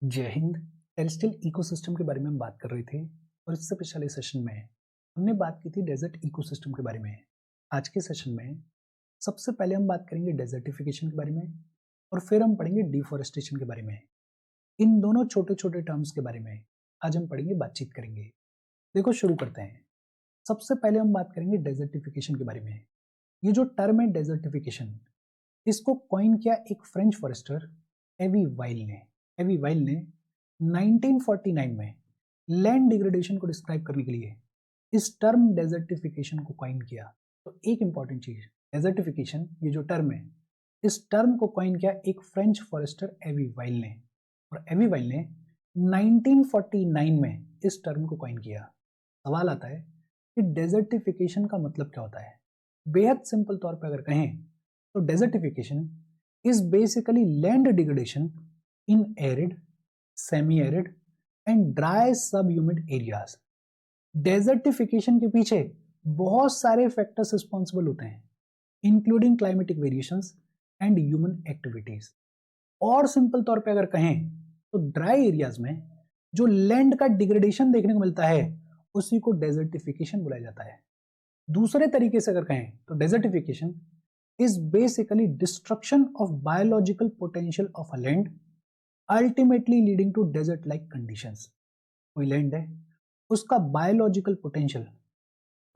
जय Hind. Terrestrial ecosystem के बारे में हम बात कर रहे थे और इससे पिछले सेशन में हमने बात की थी डेजर्ट इकोसिस्टम के बारे में। आज के सेशन में सबसे पहले हम बात करेंगे डेजर्टिफिकेशन के बारे में और फिर हम पढ़ेंगे डिफॉरेस्टेशन के बारे में। इन दोनों छोटे छोटे टर्म्स के बारे में आज हम पढ़ेंगे, बातचीत करेंगे। देखो, शुरू करते हैं। सबसे पहले हम बात करेंगे डेजर्टिफिकेशन के बारे में। ये जो टर्म है डेजर्टिफिकेशन, इसको कॉइन किया एक फ्रेंच फॉरेस्टर एवी वाइल ने। एवी वाइल ने 1949 में लैंड डिग्रेडेशन को डिस्क्राइब करने के लिए इस टर्म डेजर्टिफिकेशन को कॉइन किया। तो एक इंपॉर्टेंट चीज, डेजर्टिफिकेशन ये जो टर्म है, इस टर्म को कॉइन किया एक फ्रेंच फॉरेस्टर एवी वाइल ने। और एवी वाइल ने 1949 में इस टर्म को कॉइन किया। सवाल आता है कि डेजर्टिफिकेशन का मतलब क्या होता है। बेहद सिंपल तौर पर अगर कहें तो desertification is basically land degradation in arid, semi-arid and dry subhumid areas। Desertification के पीछे बहुत सारे फैक्टर्स रिस्पॉन्सिबल होते हैं, including climatic variations and human activities. और सिंपल तौर पे अगर कहें तो ड्राई एरियाज में जो लैंड का डिग्रेडेशन देखने को मिलता है उसी को डेजर्टिफिकेशन बुलाया जाता है। दूसरे तरीके से अगर कहें तो desertification is basically destruction of biological potential of a land ultimately leading to desert like conditions. कोई लैंड है, उसका biological potential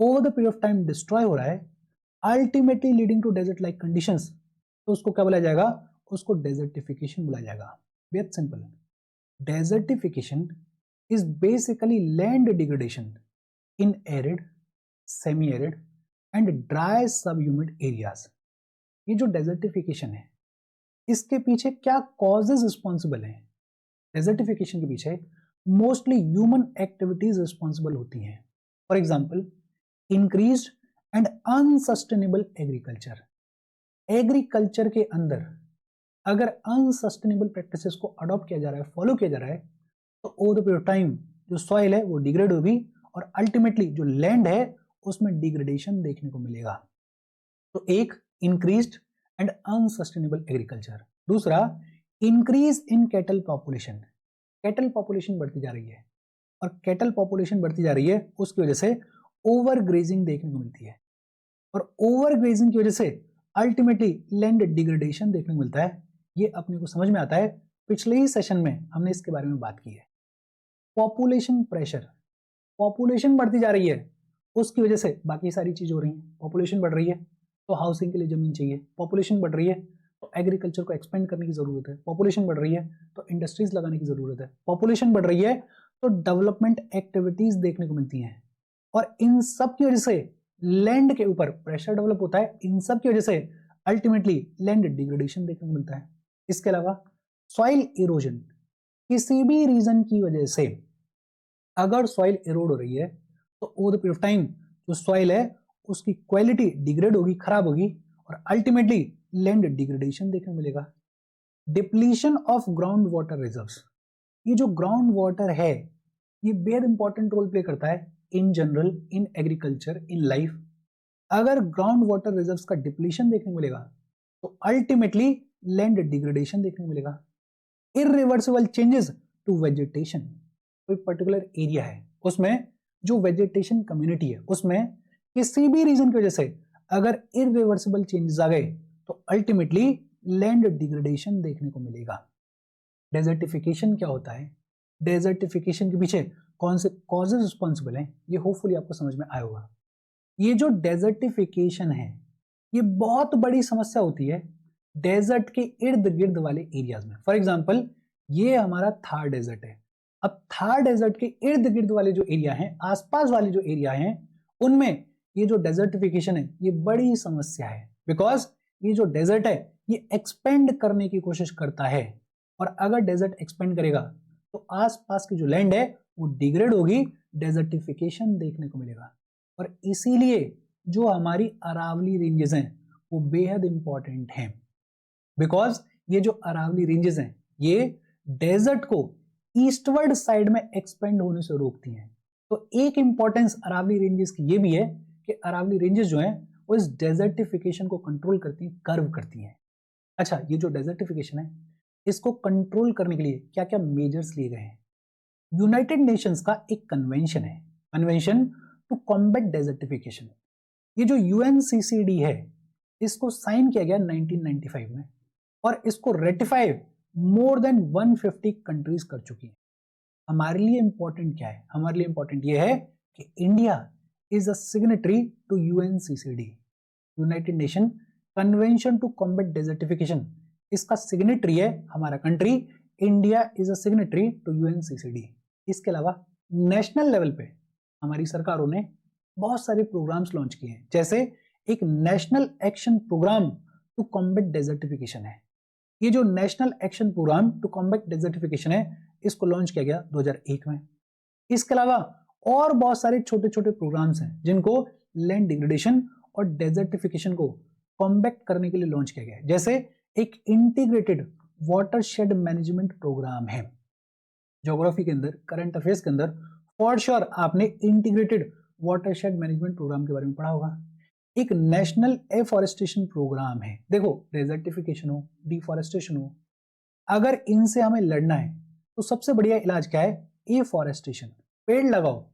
over the period of time destroy हो रहा है, ultimately leading to desert like conditions, तो उसको क्या बुलाया जाएगा? उसको डेजर्टिफिकेशन बुलाया जाएगा। बेहद simple. Desertification is basically land degradation in arid, semi arid and dry सब ह्यूमिड एरियाज। ये जो डेजर्टिफिकेशन है, इसके पीछे क्या कॉजेज रिस्पॉन्सिबल हैं? डेजर्टिफिकेशन के पीछे मोस्टली ह्यूमन एक्टिविटीज रिस्पॉन्सिबल होती हैं। For example, increased and unsustainable agriculture. Agriculture के अंदर अगर अनसस्टेनेबल प्रैक्टिसेस को अडॉप्ट किया जा रहा है, फॉलो किया जा रहा है, तो over the period of time जो सॉइल है वो डिग्रेड होगी और अल्टीमेटली जो लैंड है उसमें डिग्रेडेशन देखने को मिलेगा। तो एक, इंक्रीज्ड एंड अनसस्टेनेबल एग्रीकल्चर। दूसरा, increase in cattle population. Cattle population बढ़ती जा रही है और कैटल पॉपुलेशन बढ़ती जा रही है, उसकी वजह से ओवर ग्रेजिंग देखने को मिलती है और ओवर ग्रेजिंग की वजह से अल्टीमेटली लैंड डिग्रेडेशन देखने को मिलता है। ये अपने को समझ में आता है, पिछले ही सेशन में हमने इसके बारे में बात की है। पॉपुलेशन प्रेशर, पॉपुलेशन बढ़ती जा रही है, उसकी वजह से बाकी सारी चीज हो रही है। पॉपुलेशन बढ़ रही है तो हाउसिंग के लिए जमीन चाहिए, पॉपुलेशन बढ़ रही है तो एग्रीकल्चर को एक्सपेंड करने की जरूरत है, पॉपुलेशन बढ़ रही है तो इंडस्ट्रीज लगाने की जरूरत है, पॉपुलेशन बढ़ रही है तो डेवलपमेंट एक्टिविटीज देखने को मिलती हैं। और इन सब की वजह से लैंड के ऊपर प्रेशर डेवलप होता है। इन सब की वजह से अल्टीमेटली लैंड डिग्रेडेशन देखने को मिलता है। इसके अलावा सॉइल इरोजन, किसी भी रीजन की वजह से अगर सॉइल इरोड हो रही है तो over the period of time जो सॉइल है उसकी क्वालिटी डिग्रेड होगी, खराब होगी और अल्टीमेटली लैंड डिग्रेडेशन देखने को मिलेगा। Depletion of ground water reserves, ये जो ग्राउंड वाटर है ये बेहद इंपॉर्टेंट रोल प्ले करता है in general, in agriculture, in life. अगर ग्राउंड वाटर रिजर्व्स का डिप्लीशन देखने को मिलेगा तो अल्टीमेटली लैंड डिग्रेडेशन देखने को मिलेगा। इरिवर्सिबल चेंजेस टू वेजिटेशन, कोई पर्टिकुलर एरिया है उसमें जो वेजिटेशन कम्युनिटी है उसमें किसी भी रीजन की वजह से अगर इरिवर्सिबल चेंजेस आ गए तो अल्टीमेटली लैंड डिग्रेडेशन देखने को मिलेगा। डेजर्टिफिकेशन क्या होता है, डेजर्टिफिकेशन के पीछे कौन से कॉजेज रिस्पॉन्सिबल हैं, ये होपफुली आपको समझ में आया होगा। ये जो डेजर्टिफिकेशन है ये बहुत बड़ी समस्या होती है डेजर्ट के इर्द गिर्द वाले एरियाज में। फॉर एग्जाम्पल, ये हमारा थार डेजर्ट है। अब थार डेजर्ट के इर्द गिर्द वाले जो एरिया हैं, आसपास वाले जो एरिया हैं, उनमें ये जो डेजर्टिफिकेशन है ये बड़ी समस्या है। बिकॉज ये जो डेजर्ट है ये एक्सपेंड करने की कोशिश करता है और अगर डेजर्ट एक्सपेंड करेगा तो आसपास की जो लैंड है वो डिग्रेड होगी, डेजर्टिफिकेशन देखने को मिलेगा। और इसीलिए जो हमारी अरावली रेंजेस हैं वो बेहद इंपॉर्टेंट हैं। बिकॉज ये जो अरावली रेंजेस हैं ये डेजर्ट को ईस्टवर्ड साइड में एक्सपेंड होने से रोकती हैं। तो एक इंपॉर्टेंस अरावली रेंजेस की ये भी है कि अरावली रेंजेस जो हैं वो इस डेजर्टिफिकेशन को कंट्रोल करती हैं, कर्व करती हैं। अच्छा, ये जो डेजर्टिफिकेशन है इसको कंट्रोल करने के लिए क्या क्या मेजर्स लिए गए हैं। यूनाइटेड नेशंस का एक कन्वेंशन है, कन्वेंशन टू कॉम्बैट डेजर्टिफिकेशन। ये जो यूएनसीसीडी है इसको साइन किया गया 1995 में और इसको रेटिफाई मोर देन 150 कंट्रीज कर चुकी है। हमारे लिए इंपॉर्टेंट क्या है? हमारे लिए इंपॉर्टेंट ये है कि India is a signatory to UNCCD, United Nation Convention to combat Desertification. इसका सिग्नेटरी है हमारा country, India is a signatory to UNCCD. इसके अलावा नेशनल लेवल पे हमारी सरकारों ने बहुत सारे प्रोग्राम्स लॉन्च किए हैं, जैसे एक national action programme to combat desertification है। ये जो national action programme to combat desertification है इसको लॉन्च किया गया 2001 में। इसके अलावा और बहुत सारे छोटे छोटे प्रोग्राम्स हैं जिनको लैंड डिग्रेडेशन और डेजर्टिफिकेशन को कॉम्बैट करने के लिए लॉन्च किया गया है। जैसे एक इंटीग्रेटेड वाटरशेड मैनेजमेंट प्रोग्राम है। ज्योग्राफी के अंदर, करंट अफेयर्स के अंदर फॉर श्योर आपने इंटीग्रेटेड वाटरशेड मैनेजमेंट प्रोग्राम के बारे में पढ़ा होगा। एक नेशनल एफॉरेस्टेशन प्रोग्राम है। देखो, डेजर्टिफिकेशन हो, डिफॉरेस्टेशन हो, अगर इनसे हमें लड़ना है तो सबसे बढ़िया इलाज क्या है? एफॉरेस्टेशन। पेड़ लगाओ,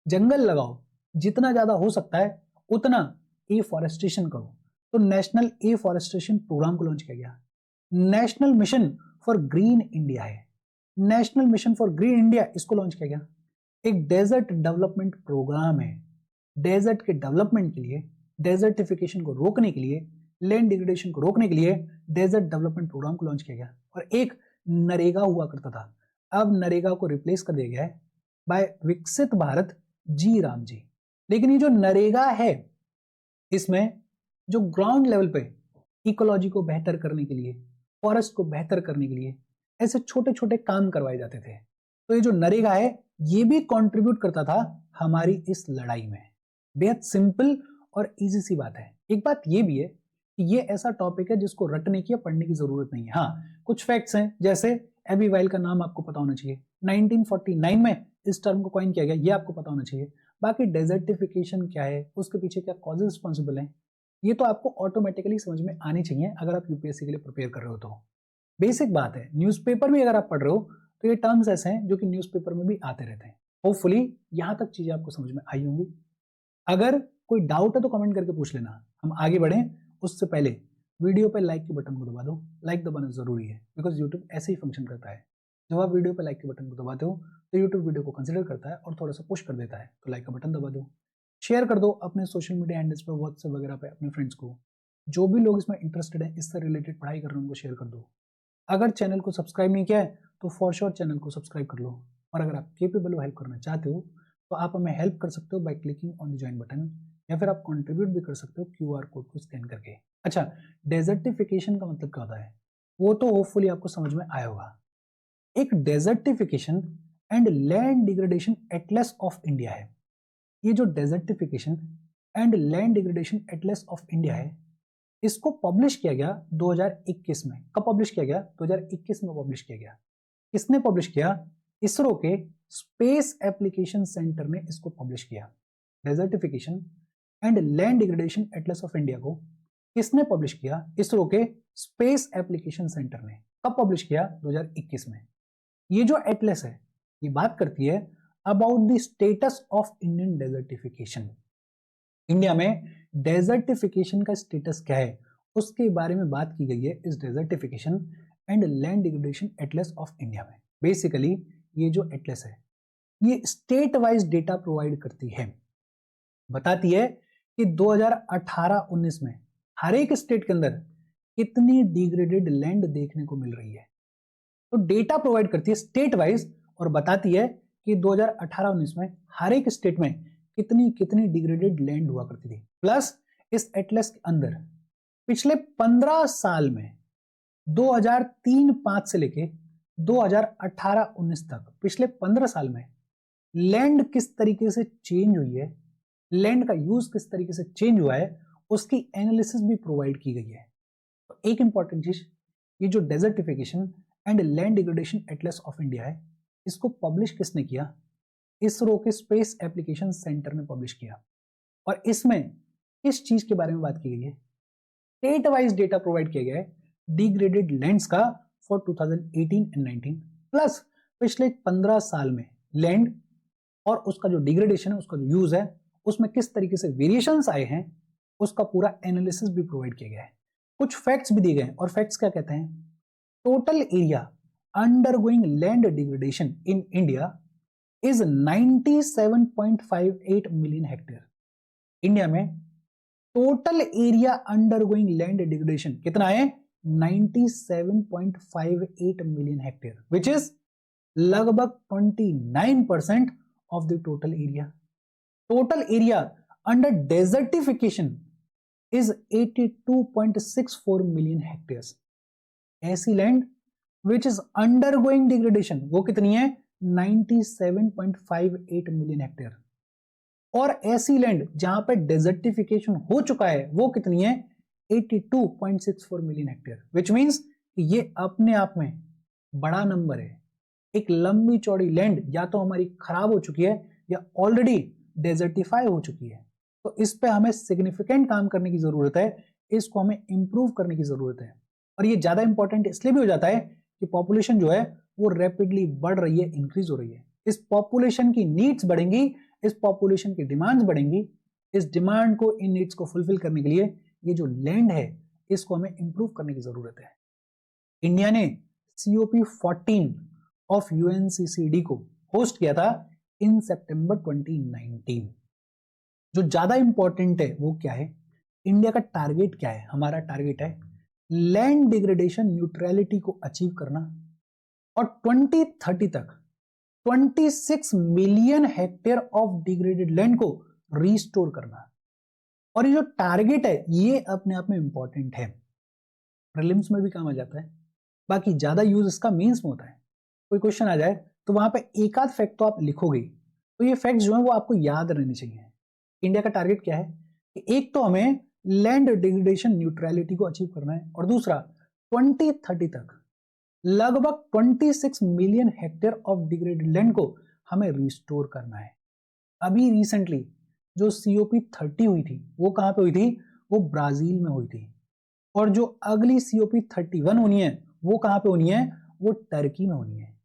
जंगल लगाओ, जितना ज्यादा हो सकता है उतना एफॉरेस्टेशन करो। तो नेशनल एफॉरेस्टेशन प्रोग्राम को लॉन्च किया गया। National mission for green India है, national mission for green India, इसको लॉन्च किया गया। एक डेजर्ट डेवलपमेंट प्रोग्राम है, डेजर्ट के डेवलपमेंट के लिए, डेजर्टिफिकेशन को रोकने के लिए, लैंड डिग्रेडेशन को रोकने के लिए डेजर्ट डेवलपमेंट प्रोग्राम को लॉन्च किया गया। और एक नरेगा हुआ करता था, अब नरेगा को रिप्लेस कर दिया गया है बाय विकसित भारत जी राम जी। लेकिन ये जो नरेगा है इसमें जो ग्राउंड लेवल पे इकोलॉजी को बेहतर करने के लिए, फॉरेस्ट को बेहतर करने के लिए ऐसे छोटे छोटे काम करवाए जाते थे। तो ये जो नरेगा है ये भी कंट्रीब्यूट करता था हमारी इस लड़ाई में। बेहद सिंपल और इजी सी बात है। एक बात ये भी है कि ये ऐसा टॉपिक है जिसको रटने की या पढ़ने की जरूरत नहीं है। हाँ, कुछ फैक्ट्स हैं, जैसे एबी वाइल का नाम आपको पता होना चाहिए, 1949 में इस टर्म को कॉइन किया गया, ये आपको पता होना चाहिए। बाकी डेजर्टिफिकेशन क्या है, उसके पीछे क्या कॉजेज रिस्पॉन्सिबल हैं, ये तो आपको ऑटोमेटिकली समझ में आनी चाहिए अगर आप यूपीएससी के लिए प्रिपेयर कर रहे हो। तो बेसिक बात है, न्यूज़पेपर में अगर आप पढ़ रहे हो तो ये टर्म्स ऐसे हैं जो कि न्यूज़पेपर में भी आते रहते हैं। होपफुली यहां तक चीजें आपको समझ में आई होंगी। अगर कोई डाउट है तो कमेंट करके पूछ लेना। हम आगे बढ़ें उससे पहले वीडियो पे लाइक के बटन को दबा दो। लाइक दबाना जरूरी है बिकॉज यूट्यूब ऐसे ही फंक्शन करता है। जब आप वीडियो पे लाइक के बटन को दबाते हो तो यूट्यूब वीडियो को कंसिडर करता है और थोड़ा सा पुश कर देता है। तो लाइक का बटन दबा दो, शेयर कर दो अपने सोशल मीडिया हैंडल्स पर, व्हाट्सएप वगैरह पे अपने फ्रेंड्स को। जो भी लोग इसमें इंटरेस्टेड है, इससे रिलेटेड पढ़ाई कर रहे हैं, उनको शेयर कर दो। अगर चैनल को सब्सक्राइब नहीं किया है तो फॉर श्योर चैनल को सब्सक्राइब कर लो। और अगर आप केपेबल हो हेल्प करना चाहते हो तो आप हमें हेल्प कर सकते हो by clicking on the join button, या फिर आप कंट्रीब्यूट भी कर सकते हो क्यूआर कोड को स्कैन करके। अच्छा, डेजर्टिफिकेशन का मतलब क्या होता है वो तो होपफुली आपको समझ में आया होगा। एक desertification and land degradation Atlas of India है। ये जो desertification and land degradation Atlas of India है इसको पब्लिश किया गया 2021 में। कब पब्लिश किया गया? 2021 में पब्लिश किया गया। किसने पब्लिश किया? इसरो के स्पेस एप्लीकेशन सेंटर ने इसको पब्लिश किया। Desertification and land degradation Atlas of India को किसने पब्लिश किया? इसरो के स्पेस एप्लीकेशन सेंटर ने। कब पब्लिश किया? 2021 में। ये जो एटलस है ये बात करती है about the status of Indian desertification. India में डेजर्टिफिकेशन का स्टेटस क्या है उसके बारे में बात की गई है इस desertification and land degradation Atlas of India में। बेसिकली ये जो एटलस है ये स्टेट वाइज डेटा प्रोवाइड करती है, बताती है कि 2018-19 में हर एक स्टेट के अंदर कितनी डिग्रेडेड लैंड देखने को मिल रही है। तो डेटा प्रोवाइड करती है स्टेट वाइज और बताती है कि 2018-19 में हर एक स्टेट में कितनी कितनी डिग्रेडेड लैंड हुआ करती थी। प्लस इस एटलस के अंदर पिछले 15 साल में 2003-05 से लेके 2018-19 तक पिछले 15 साल में लैंड किस तरीके से चेंज हुई है, लैंड का यूज किस तरीके से चेंज हुआ है, उसकी एनालिसिस भी प्रोवाइड की गई है। तो एक इंपॉर्टेंट चीज, ये जो desertification and land degradation Atlas of India है इसको पब्लिश किसने किया? इसरो के स्पेस एप्लीकेशन सेंटर ने पब्लिश किया। और इसमें किस चीज के बारे में बात की गई है? स्टेट वाइज डेटा प्रोवाइड किया गया है डिग्रेडेड लैंड्स का फॉर 2018 एंड 19 प्लस पिछले 15 साल में लैंड और उसका जो डिग्रेडेशन है, उसका जो यूज है, उसमें किस तरीके से वेरिएशंस आए हैं, उसका पूरा एनालिसिस भी प्रोवाइड किया गया है। कुछ फैक्ट्स भी दिए गए हैं, और फैक्ट्स क्या कहते हैं? Total area undergoing land degradation in India is 97.58 million hectare. India में total area undergoing land degradation कितना है? 97.58 मिलियन हेक्टेयर, विच इज लगभग 29% of the total area. Total area under desertification is 82.64 million hectares. ऐसी land which is undergoing degradation वो कितनी है? 97.58 million hectare. और ऐसी लैंड जहां पे डेजर्टिफिकेशन हो चुका है वो कितनी है? 82.64 मिलियन हेक्टेयर, विच मींस ये अपने आप में बड़ा नंबर है। एक लंबी चौड़ी लैंड या तो हमारी खराब हो चुकी है या ऑलरेडी डेजर्टिफाई हो चुकी है, तो इस पे हमें सिग्निफिकेंट काम करने की जरूरत है, इसको हमें इंप्रूव करने की जरूरत है। और ये ज्यादा इंपॉर्टेंट इसलिए भी हो जाता है कि पॉपुलेशन जो है वो रैपिडली बढ़ रही है, इंक्रीज हो रही है। इस पॉपुलेशन की नीड्स बढ़ेंगी, इस पॉपुलेशन की डिमांड्स बढ़ेंगी, इस डिमांड को, इन नीड्स को फुलफिल करने के लिए ये जो लैंड है इसको हमें इंप्रूव करने की जरूरत है। इंडिया ने COP 14 ऑफ UNCCD को होस्ट किया था इन सितंबर 2019। जो ज्यादा इंपॉर्टेंट है वो क्या है? इंडिया का टारगेट क्या है? हमारा टारगेट है लैंड डिग्रेडेशन न्यूट्रलिटी को अचीव करना और 2030 तक 26 million hectare of degraded land को रिस्टोर करना। और ये जो टारगेट है ये अपने आप में इंपॉर्टेंट है, प्रीलिम्स में भी काम आ जाता है, बाकी ज्यादा यूज इसका मेंस में होता है। कोई क्वेश्चन आ जाए तो वहां पे एक आध फैक्ट तो आप लिखोगे, तो ये फैक्ट जो है वो आपको याद रहने चाहिए। इंडिया का टारगेट क्या है कि एक तो हमें लैंड डिग्रेडेशन न्यूट्रलिटी को अचीव करना है, और दूसरा 2030 तक लगभग 26 million hectare of degraded land को हमें रिस्टोर करना है। अभी रिसेंटली जो COP 30 हुई थी वो कहां पे हुई थी? वो ब्राजील में हुई थी। और जो अगली COP 31 होनी है वो कहां पे होनी है? वो टर्की में होनी है।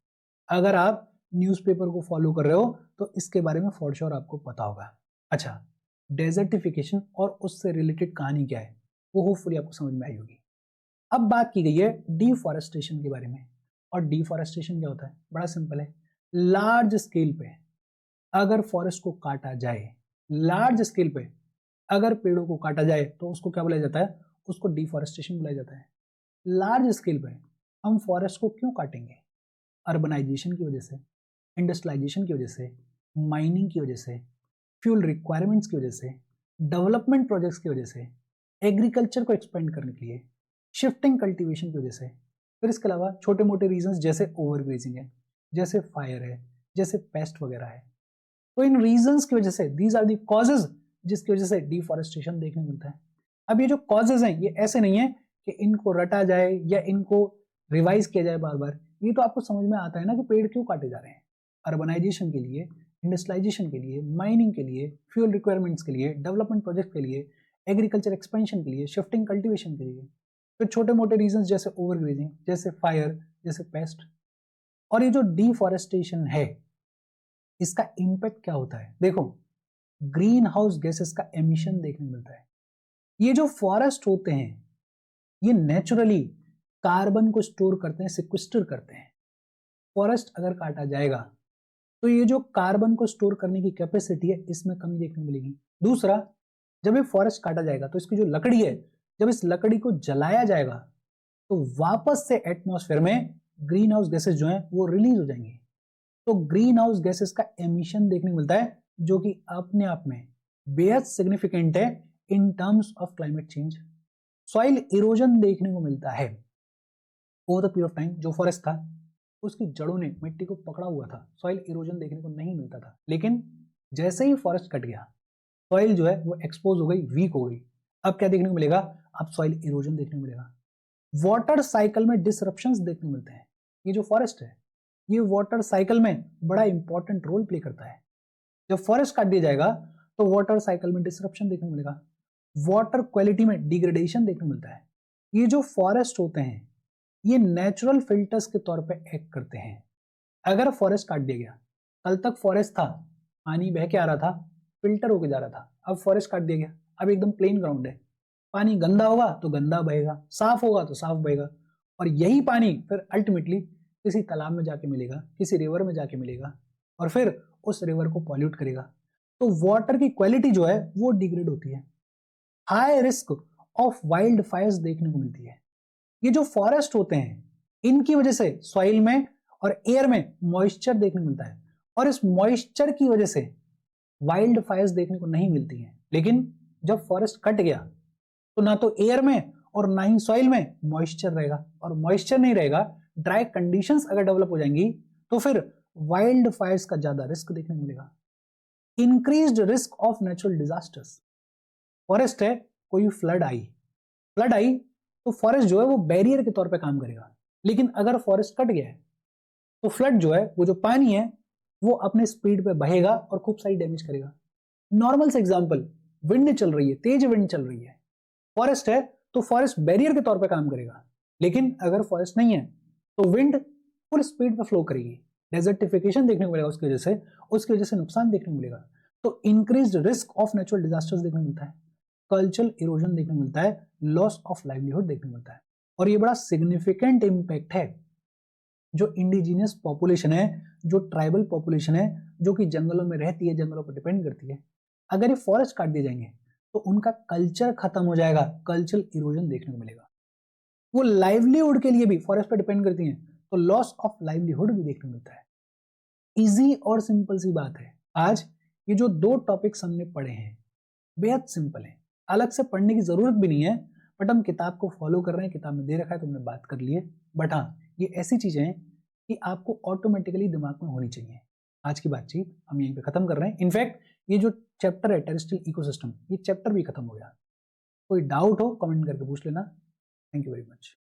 अगर आप न्यूज़पेपर को फॉलो कर रहे हो तो इसके बारे में फॉर श्योर आपको पता होगा। अच्छा, डेजर्टिफिकेशन और उससे रिलेटेड कहानी क्या है वो होपफुली आपको समझ में आई होगी। अब बात की गई है डिफॉरेस्टेशन के बारे में। और डिफॉरेस्टेशन क्या होता है? बड़ा सिंपल है। लार्ज स्केल पे अगर फॉरेस्ट को काटा जाए, लार्ज स्केल पे अगर पेड़ों को काटा जाए तो उसको क्या बुलाया जाता है? उसको डिफॉरेस्टेशन बुलाया जाता है। लार्ज स्केल पे हम फॉरेस्ट को क्यों काटेंगे? अर्बनाइजेशन की वजह से, इंडस्ट्रियलाइजेशन की वजह से, माइनिंग की वजह से, फ्यूल रिक्वायरमेंट्स की वजह से, डेवलपमेंट प्रोजेक्ट्स की वजह से, एग्रीकल्चर को एक्सपेंड करने के लिए, शिफ्टिंग कल्टीवेशन की वजह से, फिर इसके अलावा छोटे मोटे रीजंस जैसे ओवरग्रेजिंग है, जैसे फायर है, जैसे पेस्ट वगैरह है। तो इन रीजंस की वजह से, दीज आर दी कॉजेज जिसकी वजह से डिफॉरेस्टेशन देखने को मिलता है। अब ये जो कॉजेज हैं ये ऐसे नहीं है कि इनको रटा जाए या इनको रिवाइज किया जाए बार बार। ये तो आपको समझ में आता है ना कि पेड़ क्यों काटे जा रहे हैं। अर्बनाइजेशन के लिए, इंडस्ट्रियलाइजेशन के लिए, माइनिंग के लिए, फ्यूल रिक्वायरमेंट्स के लिए, डेवलपमेंट प्रोजेक्ट के लिए, एग्रीकल्चर एक्सपेंशन के लिए, शिफ्टिंग कल्टीवेशन के लिए, फिर छोटे मोटे रीजंस जैसे ओवरग्रेजिंग, जैसे फायर, जैसे पेस्ट। और ये जो डिफॉरेस्टेशन है इसका इम्पैक्ट क्या होता है? देखो, ग्रीन हाउस गैसेस का एमिशन देखने को मिलता है। ये जो फॉरेस्ट होते हैं ये नेचुरली कार्बन को स्टोर करते हैं, सिक्वेस्टर करते हैं। फॉरेस्ट अगर काटा जाएगा तो ये जो कार्बन को स्टोर करने की कैपेसिटी है इसमें कमी देखने को मिलेगी। दूसरा, जब ये फॉरेस्ट काटा जाएगा तो इसकी जो लकड़ी है, जब इस लकड़ी को जलाया जाएगा तो वापस से एटमॉस्फेयर में ग्रीन हाउस गैसेस जो हैं वो रिलीज हो जाएंगे। तो ग्रीन हाउस गैसेस का एमिशन देखने को मिलता है जो कि अपने आप में बेहद सिग्निफिकेंट है in terms of climate change. Soil erosion देखने को मिलता है। Over the period of time जो फॉरेस्ट था उसकी जड़ों ने मिट्टी को पकड़ा हुआ था, सॉइल इरोजन देखने को नहीं मिलता था। लेकिन जैसे ही फॉरेस्ट कट गया सॉइल जो है वो एक्सपोज हो गई, वीक हो गई। अब क्या देखने को मिलेगा? अब सॉइल इरोजन देखने को मिलेगा। वाटर साइकिल में डिसरप्शंस देखने को मिलते हैं। ये जो फॉरेस्ट है ये वाटर साइकिल में बड़ा इंपॉर्टेंट रोल प्ले करता है। जब फॉरेस्ट काट दिया जाएगा तो वाटर साइकिल में डिसरप्शन देखने को मिलेगा, वाटर क्वालिटी में डिग्रेडेशन देखने को मिलता है। ये जो फॉरेस्ट होते हैं ये नेचुरल फिल्टर्स के तौर पे एक्ट करते हैं। अगर फॉरेस्ट काट दिया गया, कल तक फॉरेस्ट था, पानी बह के आ रहा था, फिल्टर होके जा रहा था, अब फॉरेस्ट काट दिया गया, अब एकदम प्लेन ग्राउंड है, पानी गंदा होगा तो गंदा बहेगा, साफ होगा तो साफ बहेगा, और यही पानी फिर अल्टीमेटली किसी तालाब में जाके मिलेगा, किसी रिवर में जाके मिलेगा, और फिर उस रिवर को पॉल्यूट करेगा। तो वाटर की क्वालिटी जो है वो डिग्रेड होती है। High risk of wild Fyers देखने को मिलती है। ये जो फॉरेस्ट होते हैं, इनकी वजह से सॉइल में और एयर में मॉइस्चर देखने को मिलता है, और इस मॉइस्चर की वजह से वाइल्ड फायर्स देखने को नहीं मिलती हैं। लेकिन जब फॉरेस्ट कट गया तो ना तो एयर में और ना ही सॉइल में मॉइस्चर रहेगा, और मॉइस्चर नहीं रहेगा, ड्राई कंडीशंस अगर डेवलप हो जाएंगी तो फिर वाइल्ड फायर्स का ज्यादा रिस्क देखने को मिलेगा। Increased risk of natural disasters. Forest है, कोई फ्लड आई तो फॉरेस्ट जो है वो बैरियर के तौर पे काम करेगा। लेकिन अगर फॉरेस्ट कट गया है तो फ्लड जो है, वो जो पानी है, वो अपने स्पीड पे बहेगा और खूब सारी डैमेज करेगा। नॉर्मल से एग्जांपल, विंड चल रही है, तेज विंड चल रही है, फॉरेस्ट है तो फॉरेस्ट बैरियर के तौर पे काम करेगा। लेकिन अगर फॉरेस्ट नहीं है तो विंड फुल स्पीड पे फ्लो करेगी, डेजर्टिफिकेशन देखने को मिलेगा, उसकी वजह से नुकसान देखने को मिलेगा। तो increased risk of natural disasters देखने को मिलता है, कल्चरल इरोजन देखने को मिलता है, लॉस ऑफ लाइवलीहुड देखने को मिलता है। और ये बड़ा सिग्निफिकेंट इंपैक्ट है। जो इंडिजिनियस पॉपुलेशन है, जो ट्राइबल पॉपुलेशन है, जो कि जंगलों में रहती है, जंगलों पर डिपेंड करती है, अगर ये फॉरेस्ट काट दिए जाएंगे तो उनका कल्चर खत्म हो जाएगा, कल्चरल इरोजन देखने को मिलेगा। वो लाइवलीहुड के लिए भी फॉरेस्ट पर डिपेंड करती हैं, तो लॉस ऑफ लाइवलीहुड भी देखने को मिलता है। इजी और सिंपल सी बात है। आज ये जो दो टॉपिक्स हमने पढ़े हैं बेहद सिंपल है, अलग से पढ़ने की जरूरत भी नहीं है, बट हम किताब को फॉलो कर रहे हैं, किताब में दे रखा है तो हमने बात कर ली है। बट हाँ, ये ऐसी चीजें हैं कि आपको ऑटोमेटिकली दिमाग में होनी चाहिए। आज की बातचीत हम यहीं पे खत्म कर रहे हैं। इनफैक्ट ये जो चैप्टर है टेरेस्ट्रियल इकोसिस्टम, ये चैप्टर भी खत्म हो गया। कोई डाउट हो कमेंट करके पूछ लेना। Thank you very much.